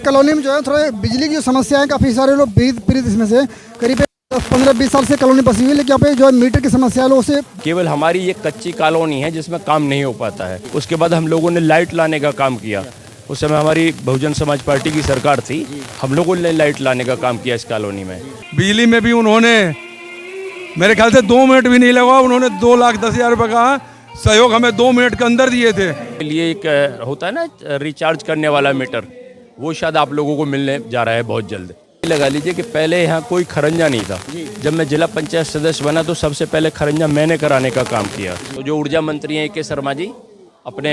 Colony में जो है थोड़ा बिजली की जो समस्या है, काफ़ी सारे लोग पीड़ित इसमें से करीब 15-20 साल से कॉलोनी बसी हुई है, लेकिन यहाँ पे जो है मीटर की समस्या लोगों से केवल हमारी ये कच्ची कॉलोनी है जिसमें काम नहीं हो पाता है। उसके बाद हम लोगों ने लाइट लाने का काम किया। उस समय हमारी बहुजन समाज पार्टी की सरकार थी, हम लोगों ने लाइट लाने का काम किया इस कॉलोनी में। बिजली में भी उन्होंने मेरे ख्याल से 2 मिनट भी नहीं लगा, उन्होंने 2,10,000 रुपये का सहयोग हमें 2 मिनट के अंदर दिए थे। लिए एक होता है ना रिचार्ज करने वाला मीटर, वो शायद आप लोगों को मिलने जा रहा है बहुत जल्द। लगा लीजिए कि पहले यहाँ कोई खरंजा नहीं था। जब मैं जिला पंचायत सदस्य बना तो सबसे पहले खरंजा मैंने कराने का काम किया। तो जो ऊर्जा मंत्री हैं के शर्मा जी अपने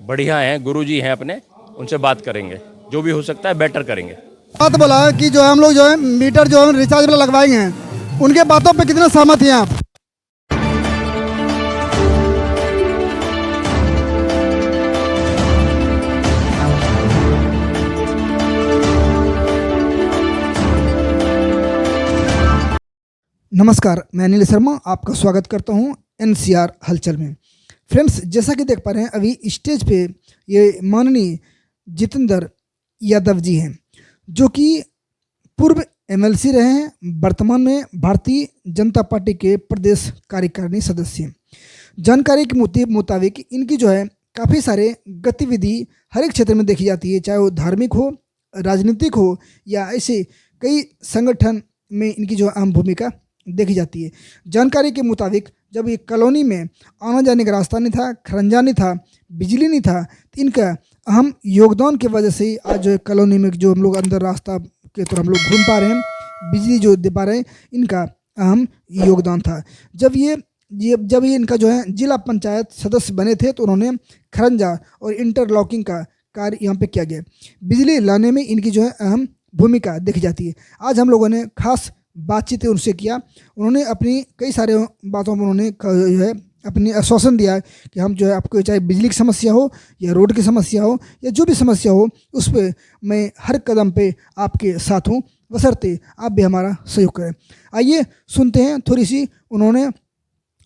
बढ़िया हैं, गुरुजी हैं अपने, उनसे बात करेंगे, जो भी हो सकता है बेटर करेंगे। बात बोला है कि जो है हम लोग जो है मीटर जो है रिचार्ज वाला लगवाएंगे हैं, उनके बातों पे कितना सहमत हैं आप? नमस्कार, मैं अनिल शर्मा आपका स्वागत करता हूं एनसीआर हलचल में। फ्रेंड्स, जैसा कि देख पा रहे हैं अभी स्टेज पे ये माननीय जितेंद्र यादव जी हैं, जो कि पूर्व एमएलसी रहे हैं, वर्तमान में भारतीय जनता पार्टी के प्रदेश कार्यकारिणी सदस्य हैं। जानकारी के मुताबिक इनकी जो है काफ़ी सारे गतिविधि हर एक क्षेत्र में देखी जाती है, चाहे वो धार्मिक हो, राजनीतिक हो या ऐसे कई संगठन में इनकी जो अहम भूमिका देखी जाती है। जानकारी के मुताबिक जब ये कॉलोनी में आने जाने का रास्ता नहीं था, खरंजा नहीं था, बिजली नहीं था, तो इनका अहम योगदान की वजह से आज जो है कॉलोनी में जो हम लोग अंदर रास्ता के तो हम लोग घूम पा रहे हैं, बिजली जो दे पा रहे हैं, इनका अहम योगदान था। जब ये इनका जो है जिला पंचायत सदस्य बने थे तो उन्होंने खरंजा और इंटरलॉकिंग का कार्य यहाँ पे किया गया। बिजली लाने में इनकी जो है अहम भूमिका देखी जाती है। आज हम लोगों ने खास बातचीत उनसे किया। उन्होंने अपनी कई सारे बातों में उन्होंने जो है अपनी आश्वासन दिया कि हम जो है आपको चाहे बिजली की समस्या हो या रोड की समस्या हो या जो भी समस्या हो, उस पर मैं हर कदम पे आपके साथ हूँ, बशर्ते आप भी हमारा सहयोग करें। आइए सुनते हैं थोड़ी सी उन्होंने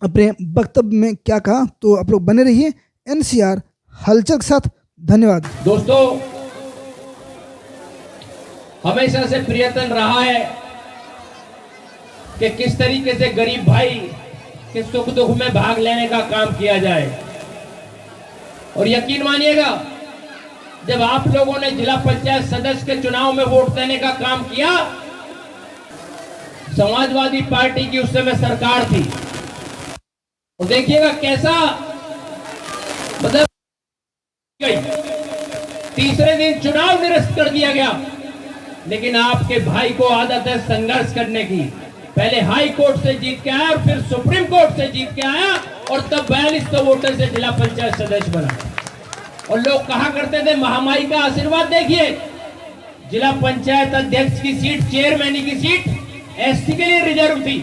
अपने वक्तव्य में क्या कहा। तो आप लोग बने रहिए एनसीआर हलचल के साथ। धन्यवाद। दोस्तों, हमेशा से प्रयत्न रहा है कि किस तरीके से गरीब भाई के सुख दुख में भाग लेने का काम किया जाए। और यकीन मानिएगा, जब आप लोगों ने जिला पंचायत सदस्य के चुनाव में वोट देने का काम किया, समाजवादी पार्टी की उस समय सरकार थी, और देखिएगा कैसा मतलब गई। तीसरे दिन चुनाव निरस्त कर दिया गया, लेकिन आपके भाई को आदत है संघर्ष करने की। पहले हाई कोर्ट से जीत के आया और फिर सुप्रीम कोर्ट से जीत के आया, और तब 4200 वोटों से जिला पंचायत सदस्य बना। और लोग कहा करते थे महामाई का आशीर्वाद देखिए। जिला पंचायत अध्यक्ष की सीट, चेयरमैन की सीट एसटी के लिए रिजर्व थी,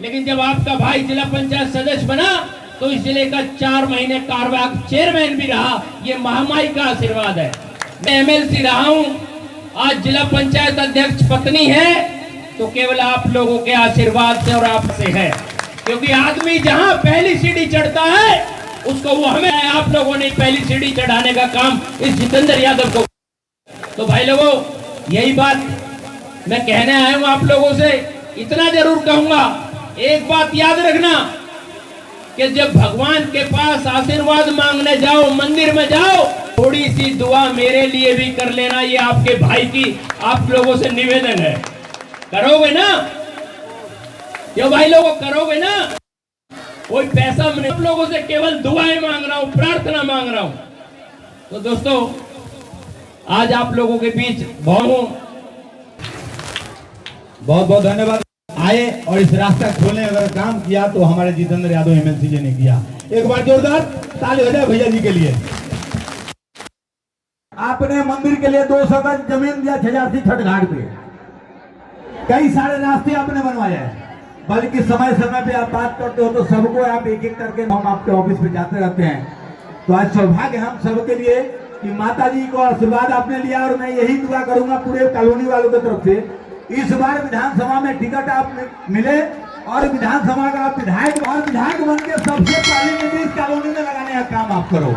लेकिन जब आपका भाई जिला पंचायत सदस्य बना तो इस जिले का 4 महीने कार्यवाहक चेयरमैन भी रहा। ये महामाई का आशीर्वाद है। मैं एमएलसी रहा हूं, आज जिला पंचायत अध्यक्ष पत्नी है तो केवल आप लोगों के आशीर्वाद से और आपसे है, क्योंकि आदमी जहां पहली सीढ़ी चढ़ता है उसको वो हमें, आप लोगों ने पहली सीढ़ी चढ़ाने का काम इस जितेंद्र यादव को। तो भाई लोगों, यही बात मैं कहने आया हूं आप लोगों से। इतना जरूर कहूंगा, एक बात याद रखना कि जब भगवान के पास आशीर्वाद मांगने जाओ, मंदिर में जाओ, थोड़ी सी दुआ मेरे लिए भी कर लेना। ये आपके भाई की आप लोगों से निवेदन है। करोगे ना? क्यों भाई लोगों, करोगे ना? कोई पैसा मैं आप लोगों से केवल दुआएं मांग रहा हूं, प्रार्थना मांग रहा हूं। तो दोस्तों, आज आप लोगों के बीच बहुत बहुत धन्यवाद आए और इस रास्ता खोलने अगर काम किया तो हमारे जितेंद्र यादव एमएलसी जी ने किया। एक बार जोरदार ताली हो जाए भैया जी के लिए। आपने मंदिर के लिए 200 गज जमीन दिया छजारती छठ घाट पे, कई सारे रास्ते आपने बनवाए हैं, बल्कि समय समय पे आप बात करते हो तो सबको आप एक एक करके हम आपके ऑफिस पे जाते रहते हैं। तो आज सौभाग्य हम सबके लिए कि माता जी को आशीर्वाद आपने लिया, और मैं यही दुआ करूंगा पूरे कॉलोनी वालों की तरफ से, इस बार विधानसभा में टिकट आप मिले और विधानसभा का आप विधायक बन के सबसे पहले इस कॉलोनी में लगाने का काम आप करो।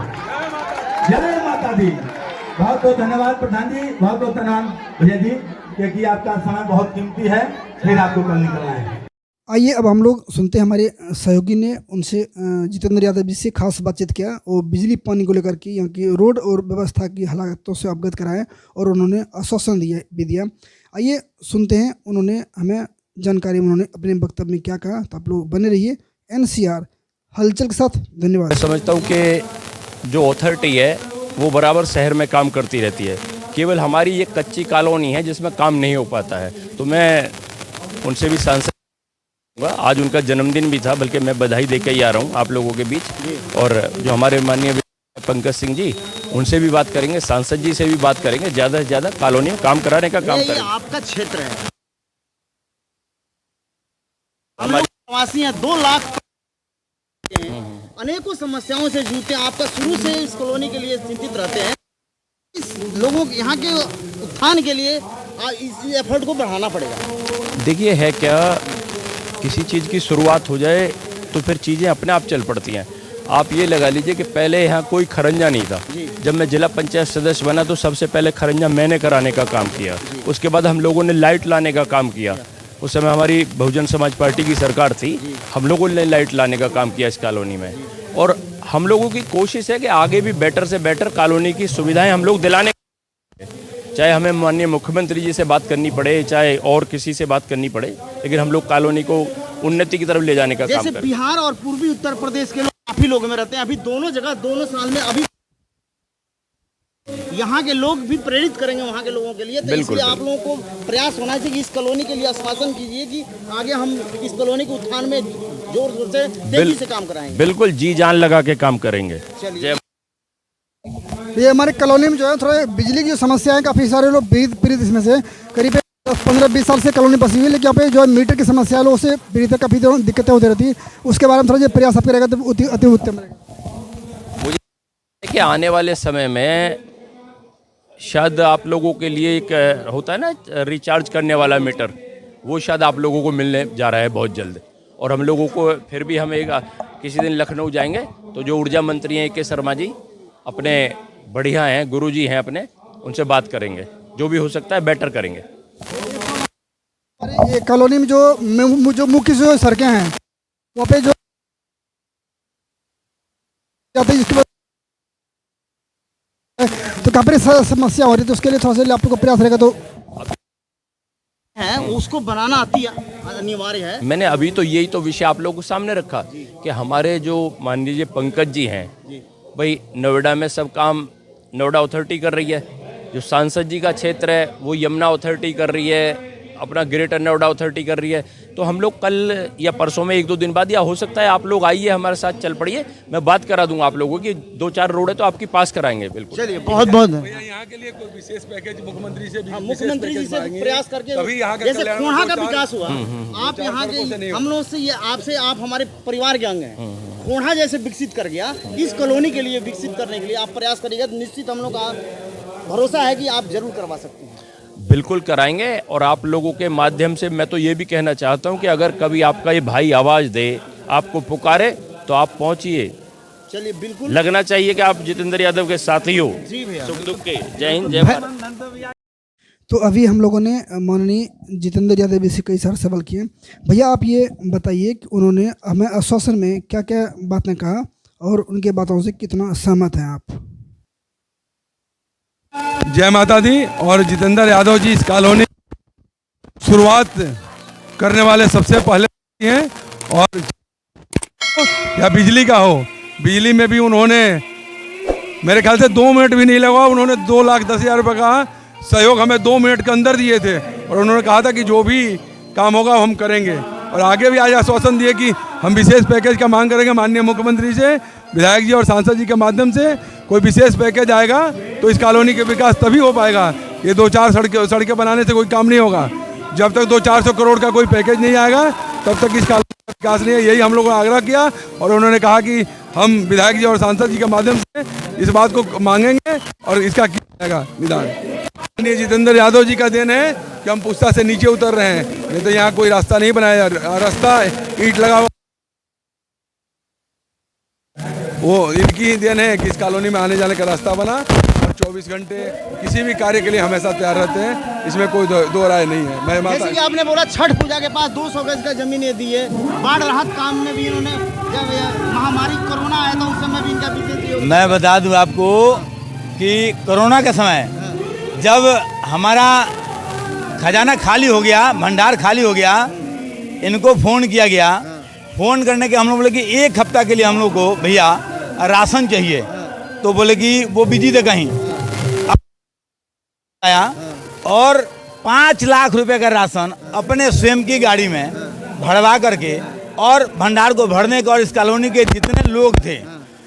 जय माता दी। बहुत बहुत धन्यवाद प्रधान जी, बहुत बहुत धन्यवाद भैया जी, क्योंकि आपका समय बहुत कीमती है, फिर आपको कल निकलना है। आइए अब हम लोग सुनते हैं हमारे सहयोगी ने उनसे जितेंद्र यादव जी से खास बातचीत किया और बिजली पानी को लेकर के यहाँ की रोड और व्यवस्था की हालातों से अवगत कराया और उन्होंने आश्वासन भी दिया। आइए सुनते हैं उन्होंने हमें जानकारी, उन्होंने अपने वक्तव्य में क्या कहा। तो आप लोग बने रहिए NCR हलचल के साथ। धन्यवाद। मैं समझता हूँ कि जो अथॉरिटी है वो बराबर शहर में काम करती रहती है, केवल हमारी ये कच्ची कॉलोनी है जिसमें काम नहीं हो पाता है। तो मैं उनसे भी सांसद, आज उनका जन्मदिन भी था, बल्कि मैं बधाई देकर ही आ रहा हूँ आप लोगों के बीच। और जो हमारे माननीय पंकज सिंह जी, उनसे भी बात करेंगे, सांसद जी से भी बात करेंगे, ज़्यादा से ज़्यादा कॉलोनी में काम कराने का काम करेंगे। आपका क्षेत्र है, हमारी प्रवासी हैं 2 लाख, अनेकों समस्याओं से जूझते हैं। आपका शुरू से इस कॉलोनी के लिए चिंतित रहते हैं। इस लोगों यहाँ के उत्थान के लिए इस एफर्ट को बढ़ाना पड़ेगा। देखिए, है क्या, किसी चीज़ की शुरुआत हो जाए तो फिर चीज़ें अपने आप चल पड़ती हैं। आप ये लगा लीजिए कि पहले यहाँ कोई खरंजा नहीं था। जब मैं जिला पंचायत सदस्य बना तो सबसे पहले खरंजा मैंने कराने का काम किया। उसके बाद हम लोगों ने लाइट लाने का काम किया। उस समय हमारी बहुजन समाज पार्टी की सरकार थी, हम लोगों ने लाइट लाने का काम किया इस कॉलोनी में। और हम लोगों की कोशिश है कि आगे भी बेटर से बेटर कॉलोनी की सुविधाएं हम लोग दिलाने, चाहे हमें माननीय मुख्यमंत्री जी से बात करनी पड़े, चाहे और किसी से बात करनी पड़े, लेकिन हम लोग कॉलोनी को उन्नति की तरफ ले जाने का काम जैसे करें। बिहार और पूर्वी उत्तर प्रदेश के लोग काफी लोग में रहते हैं, अभी दोनों जगह 2 साल में अभी यहाँ के लोग भी प्रेरित करेंगे वहाँ के लोगों के लिए। तो इसलिए आप लोगों को प्रयास होना चाहिए कि इस कॉलोनी के लिए आश्वासन कीजिए कि आगे हम इस कॉलोनी के उत्थान में जोर शोर से तेजी से काम कराएंगे। बिल्कुल जी जान लगा के काम करेंगे। चलिए, ये हमारे कॉलोनी में जो है थोड़ा बिजली की समस्या है, काफ़ी सारे लोग पीड़ित इसमें से करीब 15-20 साल से कॉलोनी बसी हुई है, लेकिन यहाँ पे जो है मीटर की समस्या है, लोगों से पीड़ित काफ़ी दिक्कतें होती रहती है। उसके बारे में थोड़ा प्रयास आप करेगा तो अति उत्तम रहेगा। मुझे कि आने वाले समय में शायद आप लोगों के लिए एक होता है ना रिचार्ज करने वाला मीटर, वो शायद आप लोगों को मिलने जा रहा है बहुत जल्द। और हम लोगों को फिर भी हम एक किसी दिन लखनऊ जाएंगे तो जो ऊर्जा मंत्री हैं के शर्मा जी अपने बढ़िया हैं, गुरु जी हैं अपने, उनसे बात करेंगे, जो भी हो सकता है बेटर करेंगे। ये कॉलोनी में जो मुख्य जो सड़कें हैं वहाँ पे जो तो काफ़ी समस्या हो रही है, तो उसके लिए थोड़ा सा आप लोग को प्रयास रहेगा तो है उसको बनाना अनिवार्य है। मैंने अभी तो यही तो विषय आप लोगों को सामने रखा कि हमारे जो मान लीजिए पंकज जी हैं, भाई नोएडा में सब काम नोएडा अथॉरिटी कर रही है, जो सांसद जी का क्षेत्र है वो यमुना अथॉरिटी कर रही है, अपना ग्रेटर नोएडा अथॉरिटी कर रही है। तो हम लोग कल या परसों में 1-2 दिन बाद, या हो सकता है आप लोग आइए हमारे साथ चल पड़िए, मैं बात करा दूंगा आप लोगों की, 2-4 रोड है तो आपकी पास कराएंगे। बिल्कुल, चलिए, बहुत बहुत यहाँ के लिए कोई विशेष पैकेज मुख्यमंत्री से भी मुख्यमंत्री जी से प्रयास करके, तभी यहाँ का जैसे कल्याण कोढ़ा का होता है। विकास हुआ, आप यहाँ के हम लोग से, ये आपसे, आप हमारे परिवार के अंग हैं। कोढ़ा जैसे विकसित कर गया, इस कॉलोनी के लिए विकसित करने के लिए आप प्रयास करिएगा तो निश्चित हम लोग का भरोसा है कि आप जरूर करवा सकते हैं। बिल्कुल कराएंगे। और आप लोगों के माध्यम से मैं तो ये भी कहना चाहता हूँ कि अगर कभी आपका ये भाई आवाज़ दे, आपको पुकारे, तो आप पहुँचिए। चलिए, बिल्कुल लगना चाहिए कि आप जितेंद्र यादव के साथी हो जी भैया, सुख दुख के। जय हिंद, जय भारत। तो अभी हम लोगों ने माननीय जितेंद्र यादव जी से कई सारे सवाल किए। भैया आप ये बताइए कि उन्होंने हमें आश्वासन में क्या क्या बातें कहा और उनके बातों से कितना सहमत हैं आप? जय माता दी। और जितेंद्र यादव जी इस कॉलोनी शुरुआत करने वाले सबसे पहले हैं। और या बिजली का हो, बिजली में भी उन्होंने मेरे ख्याल से 2 मिनट भी नहीं लगा, उन्होंने 2,10,000 रुपये का सहयोग हमें 2 मिनट के अंदर दिए थे। और उन्होंने कहा था कि जो भी काम होगा हम करेंगे। और आगे भी आज आश्वासन दिए कि हम विशेष पैकेज का मांग करेंगे माननीय मुख्यमंत्री से, विधायक जी और सांसद जी के माध्यम से कोई विशेष पैकेज आएगा तो इस कॉलोनी के विकास तभी हो पाएगा। ये 2-4 सड़कें बनाने से कोई काम नहीं होगा। जब तक 200-400 करोड़ का कोई पैकेज नहीं आएगा तब तक इस कॉलोनी का विकास नहीं है। यही हम लोगों ने आग्रह किया और उन्होंने कहा कि हम विधायक जी और सांसद जी के माध्यम से इस बात को मांगेंगे और इसका किया जाएगा निदान। जितेंद्र यादव जी का देन है कि हम पुस्ता से नीचे उतर रहे हैं, नहीं तो यहाँ कोई रास्ता नहीं बनाया। रास्ता ईंट लगा हुआ, वो इनकी देन है कि इस कॉलोनी में आने जाने का रास्ता बना। 24 घंटे किसी भी कार्य के लिए हमेशा तैयार रहते हैं, इसमें कोई दो राय नहीं है। मैं माता जैसे कि आपने बोला छठ पूजा के पास 200 गज का जमीन ये दी है, बाढ़ राहत काम में भी इन्होंने, जब ये महामारी कोरोना आया था उस समय भी इनका विशेष योगदान। मैं बता दूं आपको कि कोरोना के समय जब हमारा खजाना खाली हो गया, भंडार खाली हो गया, इनको फ़ोन किया गया। फ़ोन करने के हम लोग बोले कि 1 हफ्ता के लिए हम लोग को भैया राशन चाहिए, तो बोले कि वो बिजी थे कहीं, आया और 5 लाख रुपए का राशन अपने स्वयं की गाड़ी में भरवा करके और भंडार को भरने का, और इस कॉलोनी के जितने लोग थे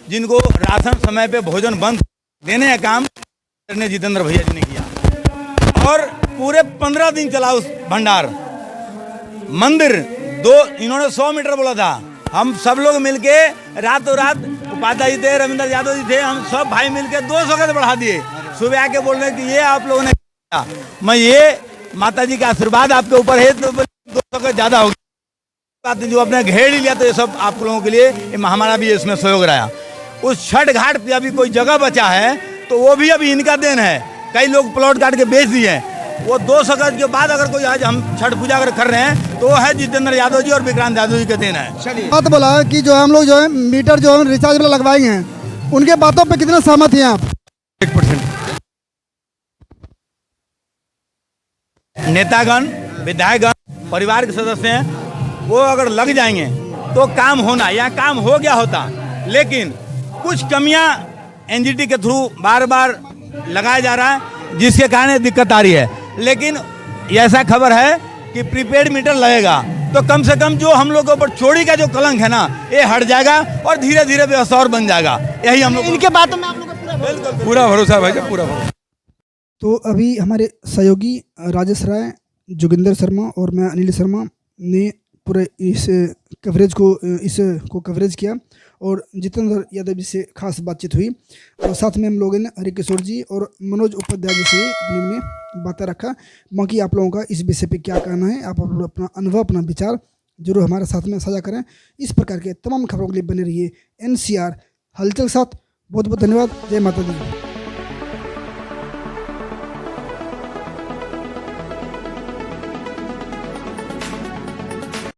जिनको राशन समय पे भोजन बंद देने का काम करने जितेंद्र भैया जी ने किया। और पूरे 15 दिन चला उस भंडार। मंदिर इन्होंने 100 मीटर बोला था, हम सब लोग मिलके रातों रात, उपाध्याय जी थे, रविंद्र यादव जी थे, हम सब भाई मिलके 200 गज बढ़ा दिए। सुबह आके बोल रहे हैं कि ये आप लोगों ने किया, मैं ये माता जी का आशीर्वाद आपके ऊपर है, तो 200 गज ज़्यादा हो गया, जो अपने घेर ही लिया, तो ये सब आप लोगों के लिए हमारा भी इसमें सहयोग रहा। उस छठ घाट पे अभी कोई जगह बचा है तो वो भी अभी इनका देन है। कई लोग प्लॉट काट के बेच दिए हैं। वो 200 गज के बाद अगर कोई आज हम छठ पूजा अगर कर रहे हैं तो वो है जितेंद्र यादव जी और विक्रांत यादव जी के देन है। बात बोला कि जो हम लोग जो है मीटर जो है रिचार्ज वाला लगवाएंगे हैं, उनके बातों पे कितने सहमत हैं आप? 1%। नेतागण, विधायकगण, परिवार के सदस्य हैं, वो अगर लग जाएंगे तो काम होना या काम हो गया होता, लेकिन कुछ कमियां एनजीटी के थ्रू बार बार लगाया जा रहा है जिसके कारण दिक्कत आ रही है। लेकिन ऐसा खबर है कि प्रीपेड मीटर लगेगा तो कम से कम जो हम लोग के ऊपर चोरी का जो कलंक है ना, ये हट जाएगा और धीरे धीरे व्यवस्था और बन जाएगा। यही हम लोग इनके बातों में आप लोग का पूरा भरोसा है भाई साहब, पूरा भरोसा। तो अभी हमारे सहयोगी राजेश राय, जोगिंदर शर्मा और मैं अनिल शर्मा ने पूरे इस कवरेज किया और जितेंद्र यादव जी से खास बातचीत हुई और साथ में हम लोगों ने हरिकिशोर जी और मनोज उपाध्याय जी से अपनी बातें रखा। बाकी आप लोगों का इस विषय पे क्या कहना है, आप लोग अपना अनुभव, अपना विचार जरूर हमारे साथ में साझा करें। इस प्रकार के तमाम खबरों के लिए बने रहिए NCR हलचल के साथ। बहुत बहुत धन्यवाद। जय माता दी।